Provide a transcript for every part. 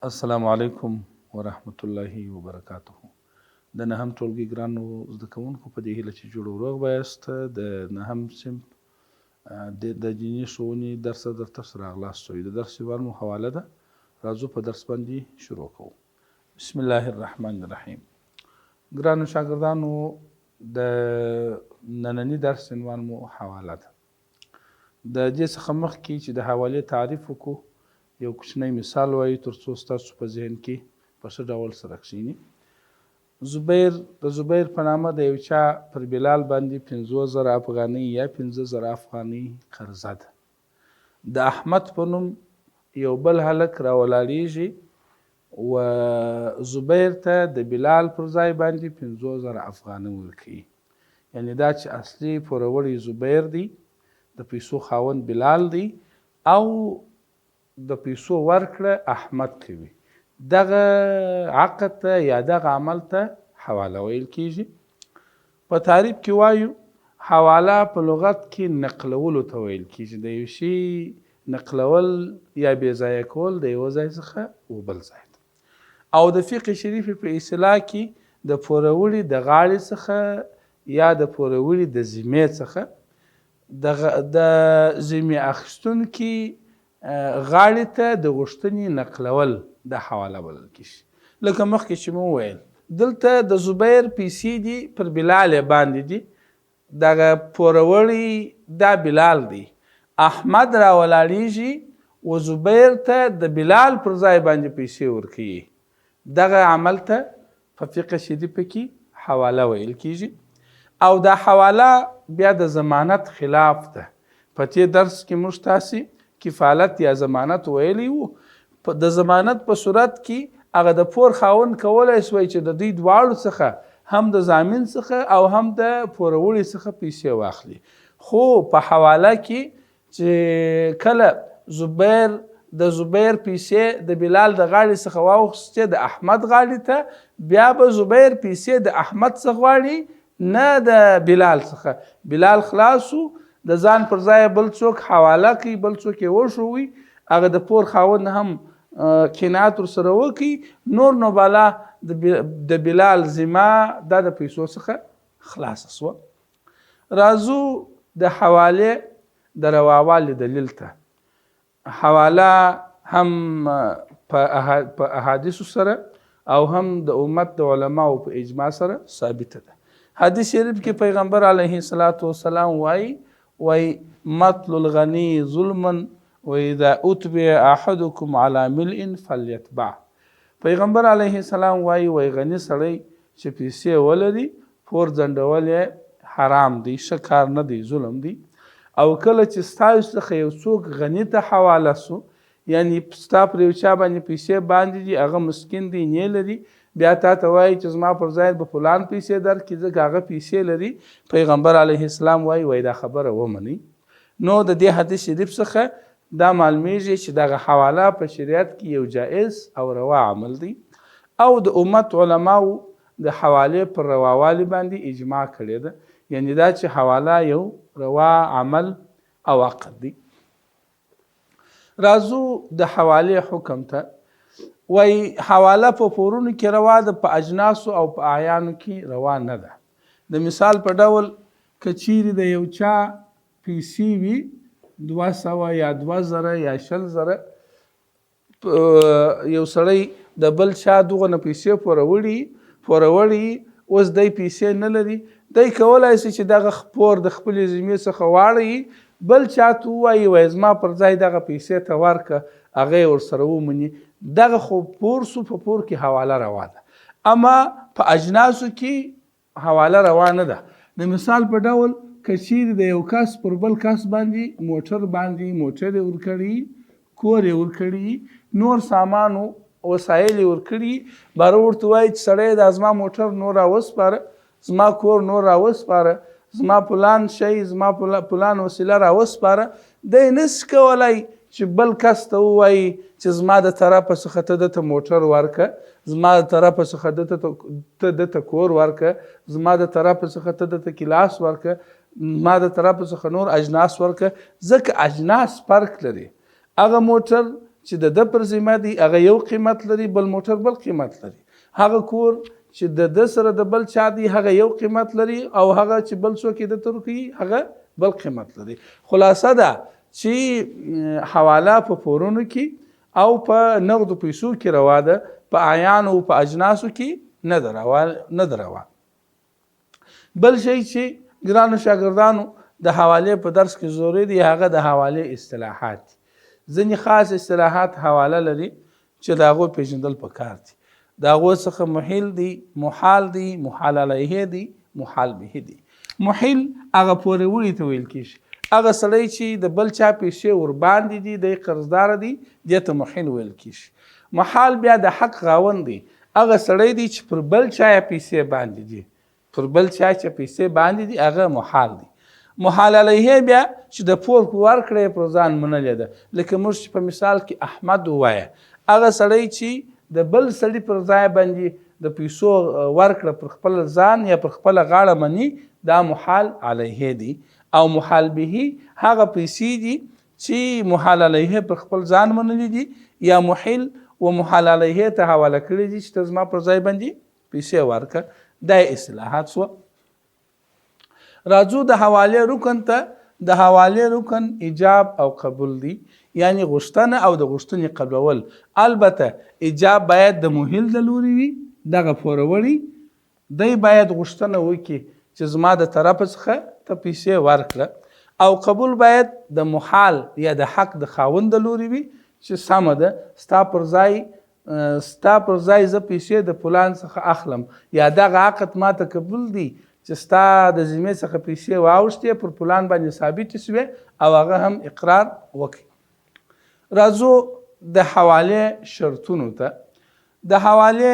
السلام علیکم ورحمت الله وبرکاته. د نهم ټولګي ګرانو زده کوونکو په دې هیله چې جوړ و روغ به یاست. د نهم صنف د دیني ښوونې درس درته راغلاست شوی. د درس یوه مو حواله ده. راځو په درس باندې شروع کوو. بسم الله الرحمن الرحیم. ګرانو شاګردانو، د ننني درس عنوان مو حواله ده. د دې څخه مخکې چې د حوالې تعریف وکړو، یو کوچنی مثال وایي تر څو ستاسو په ذهن کې په ښه ډول سره کښېني. د زبیر په نامه د یو چا پر بلال باندې 50,000 افغانۍ یا 15,000 افغانۍ قرضه ده. د احمد په نوم یو بل هلک راولاړېږي و زبیر ته د بلال پر ځای باندې 50,000 افغانۍ ورکوي. یعنې دا چې اصلي پوروړی زبیر دی، د پیسو خاوند بلال دی، او د پیسو ورکړه احمد کوي. دغه عقد ته یا دغه عمل ته حواله ویل کیږي. په تعریف کې وایو حواله په لغت کې نقلولو ته ویل کیږي. د یو شي نقلول یا بې ځایه کول د یو ځای څخه و بل ځای ته. او د فقه شریف په اصطلاح کې د پوروړي د غاړې څخه یا د پوروړي د ذمې څخه د ذمې اخیستونکي غاړې ته د غوښتنې نقلول د حواله بلل کیږي. لکه مخکې چې مو وویل، دلته د زبیر پیسې دي پر بلال باندې دي. دغه پوروړی دا بلال دی. احمد راولاړېږي و زبیر ته د بلال پر ځای باندې پیسې ورکوي. دغه عمل ته په فقه شریف کې حواله ویل کیږي. او دا حواله بیا د ضمانت خلاف ده. په دې درس کې موږ تاسې کفالت یا ضمانت ویلی وو. د ضمانت په صورت کې هغه د پور خاوند کولی شوی چې د دوی دواړو څخه هم د ضامن څخه او هم د پوروړي څخه پیسې واخلي. خو په حواله کې چې کله د زبیر پیسې د بلال د غاړې څخه واخیستې د احمد غاړې ته، بیا به زبیر پیسې د احمد څخه غواړي، نه د بلال څخه. بلال خلاصو، د ځان پر ځای بل څوک حواله کوي، بل څوک یې وښوي، هغه د پور خاوند هم قناعت ورسره وکړي، نور نو بالا د بلال ذمه دا د پیسو څخه خلاصه سوه. راځو د حوالې د رواوالي دلیل ته. حواله هم په احادیثو سره او هم د امت د علماو په اجماع سره ثابته ده. حدیث شریف کې پیغمبر علیه الصلاة والسلام وایي مطل الغنی ظلما و اذا اتبع احدکم علی ملء فلیتبع. پیغمبر علیه السلام وایي غنی سړی چې پیسې ولري، پور ځنډول یې حرام دی، ښه کار نه دی، ظلم دی. او کله چې ستاسو څخه یو څوک غنی ته حواله سو، یعنی ستا پر یو چا باندې پیسې باندې دي، هغه مسکین دی، نه لري، بیا تا ته وایي چې زما پر ځای به فلان پیسې درکړي ځکه هغه پیسې لري، پیغمبر علیه السلام وایي دا خبره ومنئ. نو د دې حدیث شریف څخه دا معلومیږي چې دغه حواله په شریعت کې یو جائز او روا عمل دی. او د امت علماو د حوالې پر رواوالي باندې اجماع کړې ده. یعنی دا چې حواله یو روا عمل او عقد دی. راځو د حوالې حکم ته. وای حواله په پورونو کې روا ده، په اجناسو او په اعیانو کې روا نه ده. د مثال په ډول که چیرې د یو چا پیسې وي 200 یا 2,000 یا 100,000، یو سړی د بل چا دغه پیسې پوروړي، اوس دی پیسې نه لري، دی کولی شي چې دغه پور د خپلې ذمې څخه واړوي، بل چا ته ووایي زما پر ځای دغه پیسې ته ورکړه، هغه یې ورسره ومني. دغه خو پور سو، په پور کې حواله روا ده. اما په اجناسو کې حواله روا نه ده. د مثال په ډول که چیرې د یو کس پر بل کس باندې موټر یې ورکړي، کور یې ورکړي، نور سامانو وسایل یې ورکړي، باره ورته وایي چې سړی دا زما موټر نور راوسپاره، زما کور نور راوسپاره، زما پلان شی، زما پلان وسیله راوسپاره، دی نشي کولی چې بل کس ته ووایي چې زما د طرفه څخه ته دته موټر ورکه، زما د طرفه څخه ته دته کور ورکه، زما د طرفه څخه ته دته کلاس ورکه، زما د طرفه څخه نور اجناس ورکه. ځکه اجناس فرق لري. هغه موټر چې د ده پر ذمه دی هغه یو قیمت لري، بل موټر بل قیمت لري. هغه کور چې د ده سره د بل چا دی هغه یو قیمت لري، او هغه چې بل څوک یې د ته ورکوي هغه بل قیمت لري. خلاصه ده چې حواله په پورونو کې او په نغدو پیسو کې روا ده، په اعیانو او په اجناسو کې نه ده روا. بل شی چې ګرانو شاګردانو د حوالې په درس کې ضروري دی هغه د حوالې اصطلاحات. ځینې خاص اصطلاحات حواله لري چې د هغو پیژندل پکار دي. د هغو څخه محیل دی، محال دی، محال علیه دی، محال به دی. محیل هغه پورې وړي ته ویل کېږي. هغه سړی چې د بل چا پیسې ورباندې دي، دی قرضدار دی، دې ته محیل ویل کېږي. محال بیا د حق خاوند دی، هغه سړی دی چې پر بل چا پیسې باندې دي، پر بل چا چې پیسې باندې دي هغه محال دی. محال علیه بیا چې د پور ورکړې پر ځان منلې ده، لکه موږ چې په مثال کې احمد ووایه، هغه سړی چې د بل سړي پر ځای باندې د پیسو ورکړه پر خپل ځان یا پر خپل غاړه مني، دا محال علیه دی. او محال به هغه پیسې دي چې محال علیه پر خپل ځان منلې دي، یا محل و محال علیه ته حواله کړي دي چې ته زما پر ځای باندې پیسې ورکړه. دا اصلاحات سو. راځو د حواله رکن ته. د حواله رکن ایجاب او قبول دی، یعنی غوښتنه او د غوښتنې قبلول. البته ایجاب باید د محل د لوري وي، دغه پوروړي دی باید غوښتنه وکړي چې زما د طرف څخه ته پیسې ورکړه، او قبول باید د محال یا د حق د خاوند د لوري وي چې سمه ده، ستا پر ځای زه پیسې د فلان څخه اخلم، یا دغه عقد ما ته قبول دی چې ستا د ذمې څخه پیسې واوښتې پر فلان باندې ثابت شوې، او هغه هم اقرار وکړي. راځو د حواله شرطونو ته. د حواله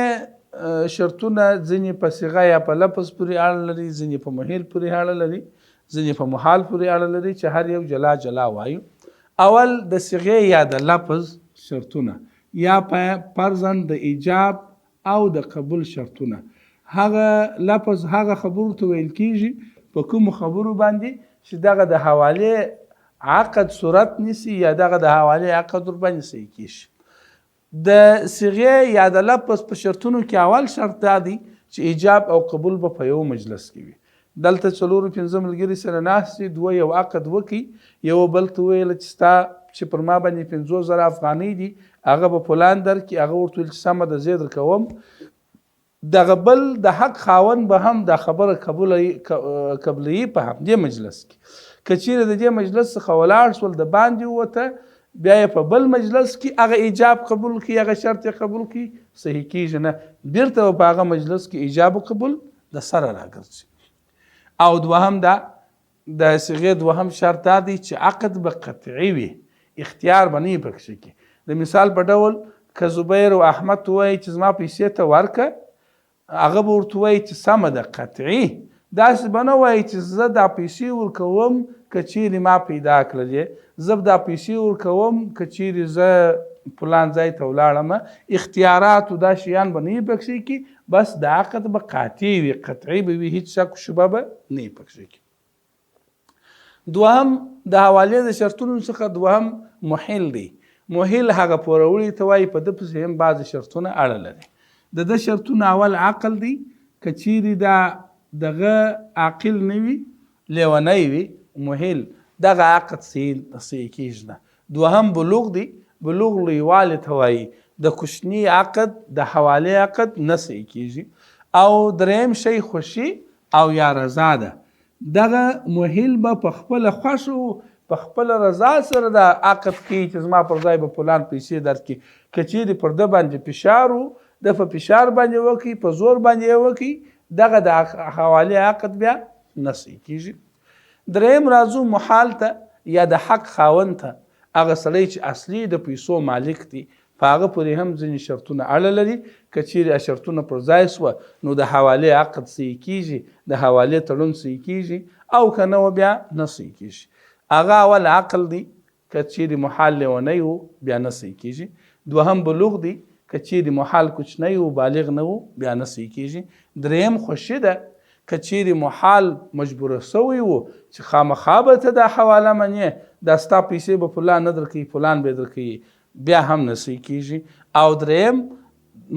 شرطونه ځینې په صیغه یا په لفظ پورې اړه لري، ځینې په محل پورې اړه لري، ځینې په محال پورې اړه لري، چې هر یو جلا جلا وایو. اول د صیغې یا د لفظ شرطونه، یا فرضاً د ایجاب او د قبول شرطونه. هغه لفظ هغه خبرو ته ویل کېږي په کومو خبرو باندې چې دغه د حوالې عقد صورت نیسي، یا دغه د حوالې عقد ورباندې صحیح کېږي. د صیغې یا د لفظ په شرطونو کې اول شرط دا دی چې ایجاب او قبول به په یو مجلس کې وي. دلته 4-5 ملګري سره ناست دي، دوه یو عقد وکړي، یو بل ته ویل چې ستا چې پر ما باندې 50,000 افغانۍ دي هغه به فلان درکړي، هغه ورته ویل چې سمه ده زه درکوم. دغه بل د حق خاوند به هم دا خبره قبلوي په همدې مجلس کې. که چیرې د دې مجلس څخه ولاړ شول د باندې ووته، بیا یې په بل مجلس کې هغه ایجاب قبول کړي، هغه شرط یې قبول کړي، صحیح کېږي نه، بیرته په هغه مجلس کې ایجاب و قبول د سره راګرځي. او دوهم دا د صیغې دوهم شرط دا دی چې عقد به قطعي وي، اختیار به نه پکې کې. د مثال په ډول که زبیر او احمد وایي چې زما پیسې ته ورکه، هغه به ورته وایي چې سمه ده قطعي، داسې به نه وایي چې زه دا پیسې ورکوم که چیرې ما پیدا کړلې، زه دا پیسې ورکوم که چیرې زه فلان ځای ته ولاړم. اختیارات او دا شیان به نه پکې کې، بس د عقد به قاطع وي، قطعي به وي، هیڅ شک شبه به نه پکې کې. دوهم د حوالې د شرطونو څخه دوهم محل دی. محل هغه پوروړي ته وایي، په ده پسې هم بعضې شرطونه اړه لري. د شرطونه اول عقل دی، که چیرې دا دغه عاقل نه وي، لیونی وي، محل دغه عقد صحیح کېږي نه. دوهم بلوغ دی. بلوغ لویوالي ته وایي، د کوچني عقد د حوالې عقد نه صحیح کېږي. او دریم شی خوشي او یا رضا ده. دغه محل به په خپله خوښو په خپله رضا سره د عقد کوي چې زما پر ځای به فلان پیسې درکړي. که چیرې پر ده باندې فشار و، د په فشار باندې وکړي، په زور باندې یې وکړي، دغه د حوالې عقد بیا نه صحیح کېږي. دریم راځو محال ته یا د حق خاوند ته. هغه سړی چې اصلي د پیسو مالک دی، په هغه پورې هم ځینې شرطونه اړه لري. که چیرې شرطونه پر ځای سوه نو د حوالې عقد صحیح کېږي، د حوالې تړون صحیح کېږي، او که نه بیا نه صحیح کېږي. هغه اول عقل دی، که چیرې محال لیونی و بیا نه صحیح کېږي. دوهم بلوغ دی، که چیرې محال کوچنی و بالغ نه و بیا نه صحیح کېږي. دریم خوشي ده، که چیرې محال مجبوره سوی و چې خامخا به ته دا حواله منې، دا ستا پیسې به فلان نه درکوي، فلان به درکوي، بیا هم نصحیح کیږي. او دریم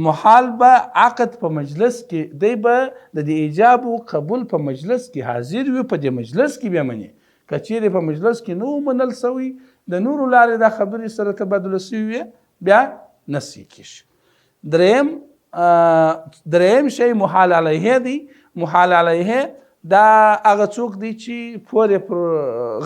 محال به عقد په مجلس کې دی به د دې ایجاب او قبول په مجلس کې حاضر وي، په دې مجلس کې بیا مني. که چیرې په مجلس کې نو منل سوی د نورو لارې دا خبرې سره تبادله سوي وي بیا نصحیح کیږي. دریم شی محال علیه دی. محال علیه دا هغه څوک دی چې پورې پر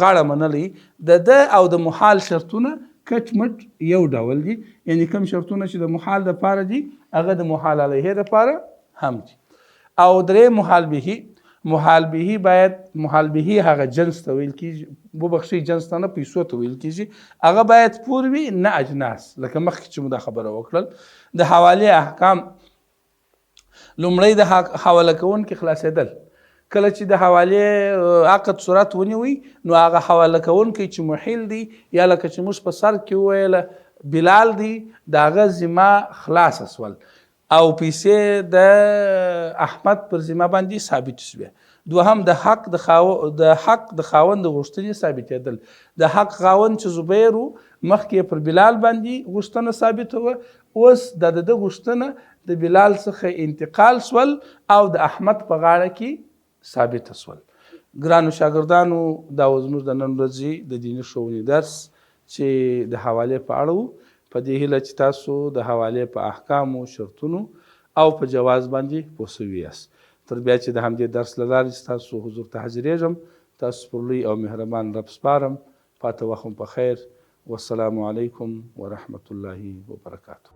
غاړه منلی د او د محال شرطونه کټ مټ یو ډول دي، یعنی کوم شرطونه چې د محال دپاره دي هغه د محال علیه دپاره هم دي. او درې محال به. محال به باید محال به هغه جنس ته ویل کیږي، وبخښئ جنس ته نه پیسو ته ویل کیږي، هغه باید پور وي نه اجناس. لکه مخکې چې مو دا خبره وکړل د حوالې احکام لومړی د حواله کوونکي خلاصېدل. کله چې د حوالې عقد صورت ونیوي نو هغه حواله کوونکی چې محیل دی یا لکه چې موږ په سر کې وویله بلال دی د هغه ذمه خلاصه سول او پیسې د احمد پر ذمه باندې ثابت شوې. دوهم د حق د خاوند د غوښتنې ثابتېدل. د حق خاوند چې زبیر مخکې پر بلال باندې غوښتنه ثابته وه، اوس د ده غوښتنه د بلال څخه انتقال سول او د احمد په غاړه کې ثابته سول. ګرانو شاګردانو دا زموږ د نن ورځې د دیني ښوونې درس چې د حوالې په اړه و. په دې هیله چې تاسو د حوالې په احکامو، شرطونو او په جواز باندې پوه سوي یاست. تر بیا چې د همدې درس له لارې ستاسو حضور ته حاضرېږم، تاسو پر لوی او مهربان رب سپارم. پاته وخت مو په خیر. والسلام علیکم ورحمة الله وبرکاته.